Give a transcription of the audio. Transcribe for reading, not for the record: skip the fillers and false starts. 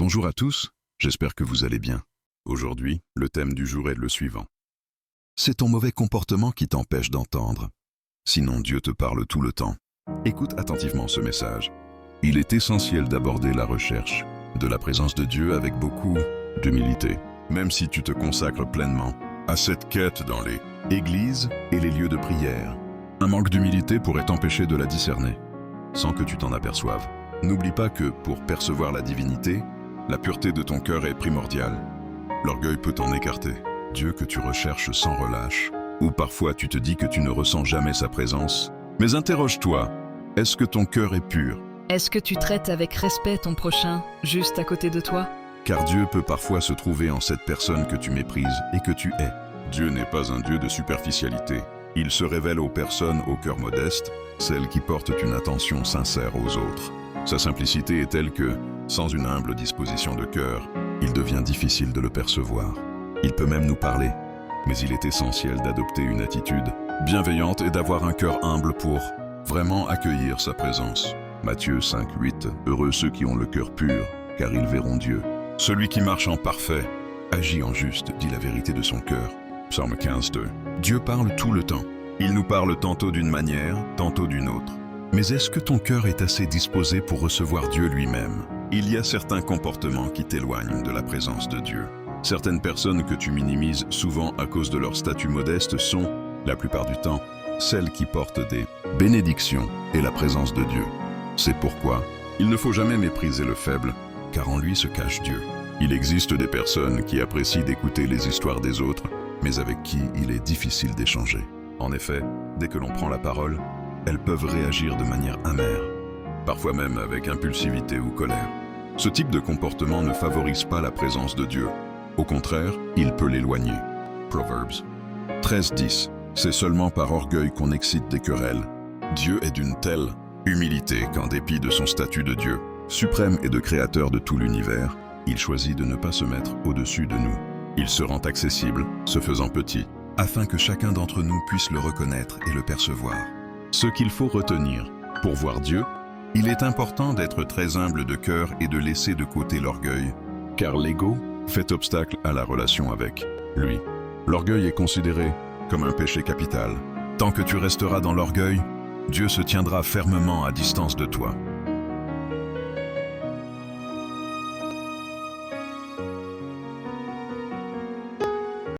Bonjour à tous, j'espère que vous allez bien. Aujourd'hui, le thème du jour est le suivant. C'est ton mauvais comportement qui t'empêche d'entendre. Sinon Dieu te parle tout le temps. Écoute attentivement ce message. Il est essentiel d'aborder la recherche de la présence de Dieu avec beaucoup d'humilité, même si tu te consacres pleinement à cette quête dans les églises et les lieux de prière. Un manque d'humilité pourrait t'empêcher de la discerner, sans que tu t'en aperçoives. N'oublie pas que, pour percevoir la divinité, la pureté de ton cœur est primordiale. L'orgueil peut t'en écarter. Dieu que tu recherches sans relâche. Ou parfois tu te dis que tu ne ressens jamais sa présence. Mais interroge-toi, est-ce que ton cœur est pur? Est-ce que tu traites avec respect ton prochain, juste à côté de toi? Car Dieu peut parfois se trouver en cette personne que tu méprises et que tu hais. Dieu n'est pas un Dieu de superficialité. Il se révèle aux personnes au cœur modeste, celles qui portent une attention sincère aux autres. Sa simplicité est telle que, sans une humble disposition de cœur, il devient difficile de le percevoir. Il peut même nous parler, mais il est essentiel d'adopter une attitude bienveillante et d'avoir un cœur humble pour vraiment accueillir sa présence. Matthieu 5:8. Heureux ceux qui ont le cœur pur, car ils verront Dieu. Celui qui marche en parfait, agit en juste, dit la vérité de son cœur. Psaume 15:2. Dieu parle tout le temps. Il nous parle tantôt d'une manière, tantôt d'une autre. Mais est-ce que ton cœur est assez disposé pour recevoir Dieu lui-même? Il y a certains comportements qui t'éloignent de la présence de Dieu. Certaines personnes que tu minimises souvent à cause de leur statut modeste sont, la plupart du temps, celles qui portent des bénédictions et la présence de Dieu. C'est pourquoi il ne faut jamais mépriser le faible, car en lui se cache Dieu. Il existe des personnes qui apprécient d'écouter les histoires des autres, mais avec qui il est difficile d'échanger. En effet, dès que l'on prend la parole, elles peuvent réagir de manière amère, parfois même avec impulsivité ou colère. Ce type de comportement ne favorise pas la présence de Dieu. Au contraire, il peut l'éloigner. Proverbes 13:10. C'est seulement par orgueil qu'on excite des querelles. Dieu est d'une telle humilité qu'en dépit de son statut de Dieu, suprême et de créateur de tout l'univers, il choisit de ne pas se mettre au-dessus de nous. Il se rend accessible, se faisant petit, afin que chacun d'entre nous puisse le reconnaître et le percevoir. Ce qu'il faut retenir, pour voir Dieu, il est important d'être très humble de cœur et de laisser de côté l'orgueil, car l'ego fait obstacle à la relation avec lui. L'orgueil est considéré comme un péché capital. Tant que tu resteras dans l'orgueil, Dieu se tiendra fermement à distance de toi.